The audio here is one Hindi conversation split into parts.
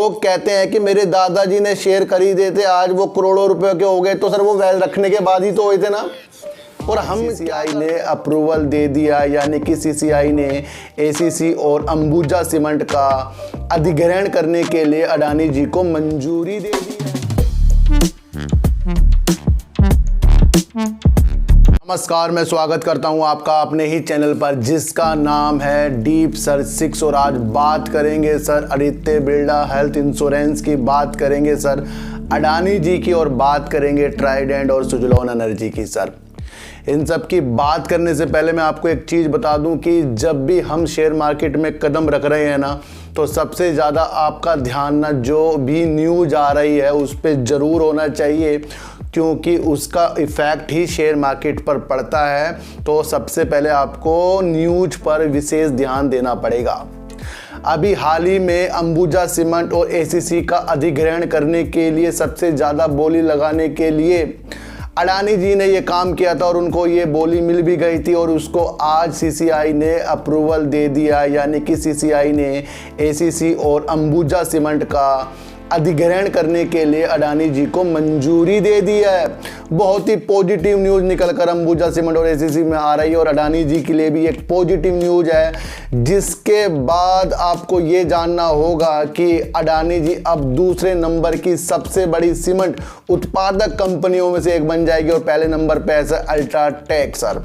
लोग कहते हैं कि मेरे दादाजी ने शेयर खरीदे थे, आज वो करोड़ों रुपए के हो गए। तो सर वो वेल रखने के बाद ही तो हुए थे ना। और हम सीसीआई ने अप्रूवल दे दिया, यानी कि सीसीआई ने एसीसी और अंबुजा सीमेंट का अधिग्रहण करने के लिए अडानी जी को मंजूरी दे दी है। नमस्कार, मैं स्वागत करता हूं आपका अपने ही चैनल पर जिसका नाम है डीप सर्च 6। और आज बात करेंगे sir Aditya Birla health insurance की, बात करेंगे सर अडानी जी की, और बात करेंगे ट्राइडेंट और सुजलॉन एनर्जी की। सर इन सब की बात करने से पहले मैं आपको एक चीज़ बता दूं कि जब भी हम शेयर मार्केट में कदम रख रहे हैं ना, तो सबसे ज़्यादा आपका ध्यान ना जो भी न्यूज़ आ रही है उस पर ज़रूर होना चाहिए, क्योंकि उसका इफ़ेक्ट ही शेयर मार्केट पर पड़ता है। तो सबसे पहले आपको न्यूज़ पर विशेष ध्यान देना पड़ेगा। अभी हाल ही में अंबुजा सीमेंट और एसीसी का अधिग्रहण करने के लिए सबसे ज़्यादा बोली लगाने के लिए अडानी जी ने ये काम किया था और उनको ये बोली मिल भी गई थी, और उसको आज सीसीआई ने अप्रूवल दे दिया, यानी कि सीसीआई ने एसीसी और अंबुजा सीमेंट का अधिग्रहण करने के लिए अडानी जी को मंजूरी दे दी है। बहुत ही पॉजिटिव न्यूज़ निकलकर अंबुजा सीमेंट और एसीसी में आ रही है, और अडानी जी के लिए भी एक पॉजिटिव न्यूज़ है। जिसके बाद आपको ये जानना होगा कि अडानी जी अब दूसरे नंबर की सबसे बड़ी सीमेंट उत्पादक कंपनियों में से एक बन जाएगी, और पहले नंबर पे है सर अल्ट्राटेक। सर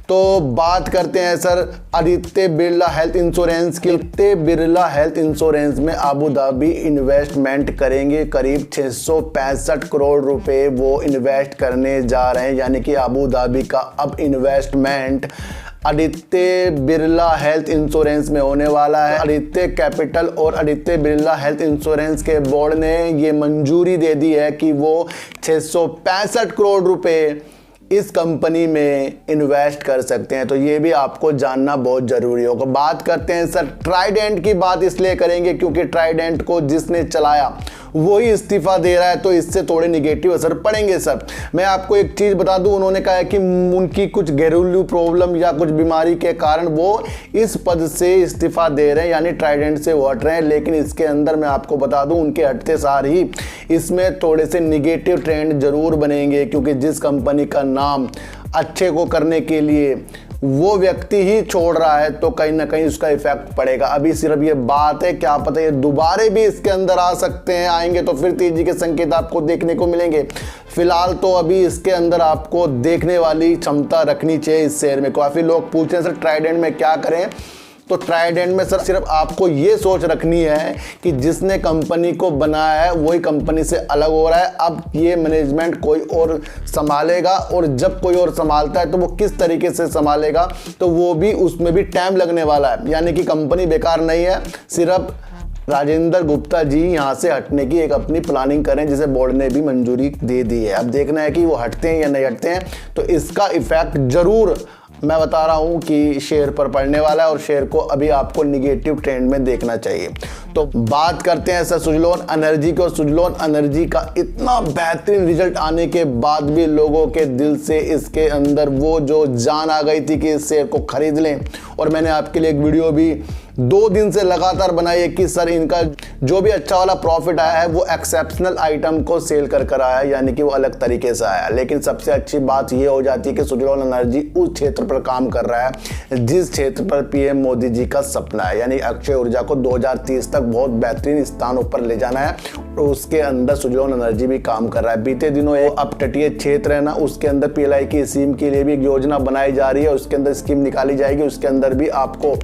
तो बात करते हैं sir Aditya Birla health insurance की। आदित्य बिरला हेल्थ इंश्योरेंस में अबू धाबी इन्वेस्टमेंट करेंगे, करीब 665 करोड़ रुपए वो इन्वेस्ट करने जा रहे हैं, यानी कि अबू धाबी का अब investment Aditya Birla health insurance में होने वाला है। आदित्य कैपिटल और आदित्य बिरला हेल्थ इंश्योरेंस के बोर्ड ने ये मंजूरी दे दी है कि वो 665 करोड़ रुपए इस कंपनी में इन्वेस्ट कर सकते हैं। तो ये भी आपको जानना बहुत ज़रूरी होगा। बात करते हैं सर ट्राइडेंट की, बात इसलिए करेंगे क्योंकि ट्राइडेंट को जिसने चलाया वही इस्तीफा दे रहा है, तो इससे थोड़े निगेटिव असर पड़ेंगे। सर मैं आपको एक चीज़ बता दूं, उन्होंने कहा है कि उनकी कुछ घरेलू प्रॉब्लम या कुछ बीमारी के कारण वो इस पद से इस्तीफा दे रहे हैं, यानी ट्राइडेंट से वो हट रहे हैं। लेकिन इसके अंदर मैं आपको बता दूं, उनके हटते सार ही इसमें थोड़े से निगेटिव ट्रेंड जरूर बनेंगे, क्योंकि जिस कंपनी का नाम अच्छे को करने के लिए वो व्यक्ति ही छोड़ रहा है, तो कहीं ना कहीं उसका इफेक्ट पड़ेगा। अभी सिर्फ ये बात है, क्या पता ये दोबारे भी इसके अंदर आ सकते हैं, आएंगे तो फिर तेजी के संकेत आपको देखने को मिलेंगे। फिलहाल तो अभी इसके अंदर आपको देखने वाली क्षमता रखनी चाहिए इस शेयर में। काफ़ी लोग पूछ रहे हैं सर ट्राइडेंट में क्या करें, तो ट्राइडेंट में सर सिर्फ आपको ये सोच रखनी है कि जिसने कंपनी को बनाया है वही कंपनी से अलग हो रहा है। अब ये मैनेजमेंट कोई और संभालेगा, और जब कोई और संभालता है तो वो किस तरीके से संभालेगा, तो वो भी उसमें भी टाइम लगने वाला है। यानी कि कंपनी बेकार नहीं है, सिर्फ राजेंद्र गुप्ता जी यहाँ से हटने की एक अपनी प्लानिंग करें, जिसे बोर्ड ने भी मंजूरी दे दी है। अब देखना है कि वो हटते हैं या नहीं हटते हैं, तो इसका इफेक्ट जरूर मैं बता रहा हूं कि शेयर पर पड़ने वाला है, और शेयर को अभी आपको निगेटिव ट्रेंड में देखना चाहिए। तो बात करते हैं सर सुजलॉन एनर्जी को। सुजलॉन एनर्जी का इतना बेहतरीन रिजल्ट आने के बाद भी लोगों के दिल से इसके अंदर वो जो जान आ गई थी कि इस शेयर को खरीद लें, और मैंने आपके लिए एक वीडियो भी 2 दिन से लगातार बनाई है कि सर इनका जो भी अच्छा वाला प्रॉफिट आया है वो एक्सेप्शनल आइटम को सेल कर आया है, यानी कि वो अलग तरीके से आया। लेकिन सबसे अच्छी बात ये हो जाती है कि सुजलॉन एनर्जी उस क्षेत्र पर काम कर रहा है जिस क्षेत्र पर पीएम मोदी जी का सपना है, यानी अक्षय ऊर्जा को 2030 तक बहुत बेहतरीन स्थानों पर ले जाना है, और उसके अंदर सुजलॉन एनर्जी भी काम कर रहा है। बीते दिनों एक अपतटीय क्षेत्र है ना, उसके अंदर पीएलआई की स्कीम के लिए भी एक योजना बनाई जा रही है, उसके अंदर स्कीम निकाली जाएगी, उसके अंदर भी आपको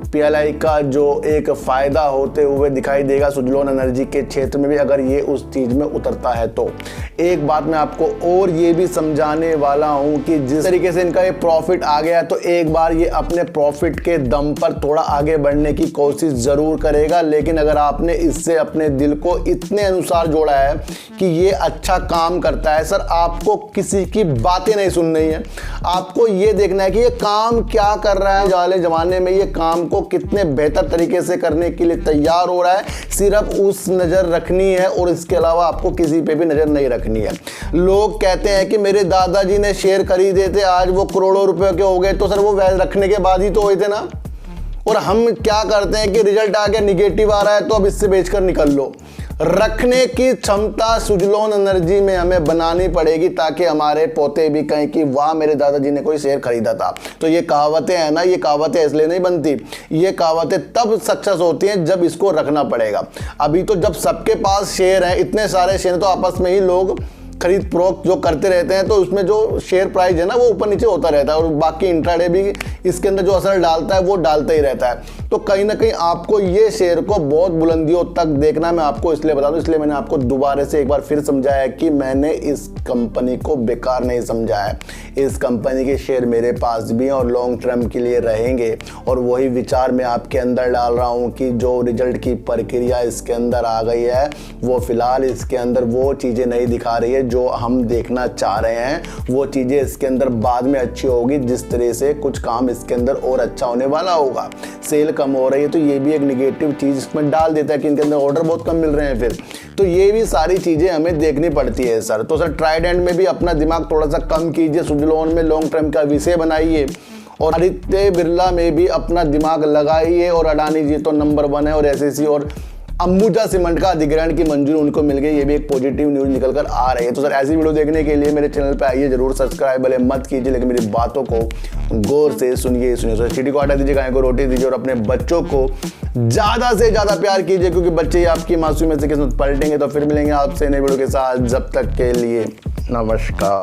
पीएलआई का जो एक फ़ायदा होते हुए दिखाई देगा सुजलॉन एनर्जी के क्षेत्र में भी, अगर ये उस चीज़ में उतरता है तो। एक बात मैं आपको और ये भी समझाने वाला हूँ कि जिस तरीके से इनका ये प्रॉफिट आ गया है, तो एक बार ये अपने प्रॉफिट के दम पर थोड़ा आगे बढ़ने की कोशिश ज़रूर करेगा। लेकिन अगर आपने इससे अपने दिल को इतने अनुसार जोड़ा है कि ये अच्छा काम करता है, सर आपको किसी की बातें नहीं सुननी है, आपको ये देखना है कि ये काम क्या कर रहा है, वाले ज़माने में ये काम को कितने बेहतर तरीके से करने के लिए तैयार हो रहा है, सिर्फ उस नज़र रखनी है, और इसके अलावा आपको किसी पे भी नज़र नहीं रखनी है। लोग कहते हैं कि मेरे दादाजी ने शेयर खरीदे थे, आज वो करोड़ों रुपए के हो गए। तो सर वो वेल रखने के बाद ही तो हुए थे ना। और हम क्या करते हैं कि रिजल्ट आ गया निगेटिव आ रहा है तो अब इससे बेचकर निकल लो। रखने की क्षमता सुजलोन एनर्जी में हमें बनानी पड़ेगी ताकि हमारे पोते भी कहें कि वाह मेरे दादाजी ने कोई शेयर खरीदा था। तो ये कहावतें हैं ना, ये कहावतें इसलिए नहीं बनती, ये कहावतें तब सक्सेस होती हैं जब इसको रखना पड़ेगा। अभी तो जब सबके पास शेयर हैं, इतने सारे शेयर, तो आपस में ही लोग खरीद फरोख्त जो करते रहते हैं तो उसमें जो शेयर प्राइस है ना वो ऊपर नीचे होता रहता है, और बाकी इंट्राडे भी इसके अंदर जो असर डालता है वो डालता ही रहता है। तो कहीं ना कहीं आपको ये शेयर को बहुत बुलंदियों तक देखना, मैं आपको इसलिए बता दूं, इसलिए मैंने आपको दोबारा से एक बार फिर समझाया कि मैंने इस कंपनी को बेकार नहीं समझा है। इस कंपनी के शेयर मेरे पास भी हैं और लॉन्ग टर्म के लिए रहेंगे, और वही विचार मैं आपके अंदर डाल रहा हूँ कि जो रिजल्ट की प्रक्रिया इसके अंदर आ गई है वो फिलहाल इसके अंदर वो चीज़ें नहीं दिखा रही है जो हम देखना चाह रहे हैं। वो चीज़ें इसके अंदर बाद में अच्छी होगी, जिस तरह से कुछ काम इसके अंदर और अच्छा होने वाला होगा। सेल कम हो रही है तो ये भी एक निगेटिव चीज़ इसमें डाल देता है कि इनके अंदर ऑर्डर बहुत कम मिल रहे हैं फिर, तो ये भी सारी चीज़ें हमें देखनी पड़ती है सर। तो सर ट्राइडेंट में भी अपना दिमाग थोड़ा सा कम कीजिए, सुजलोन में लॉन्ग टर्म का विषय बनाइए, और आदित्य बिरला में भी अपना दिमाग लगाइए, और अडानी जी तो नंबर 1 है, और एसएससी और अंबुजा सीमेंट का अधिग्रहण की मंजूरी उनको मिल गई, ये भी एक पॉजिटिव न्यूज़ निकल कर आ रही है। तो सर ऐसी वीडियो देखने के लिए मेरे चैनल पे आइए, जरूर सब्सक्राइब भले मत कीजिए लेकिन मेरी बातों को गौर से सुनिए। सर चीटी को हटा दीजिए, गाय को रोटी दीजिए, और अपने बच्चों को ज़्यादा से ज़्यादा प्यार कीजिए, क्योंकि बच्चे ही आपकी मासूमियत से किस्मत पलटेंगे। तो फिर मिलेंगे आपसे नई वीडियो के साथ, जब तक के लिए नमस्कार।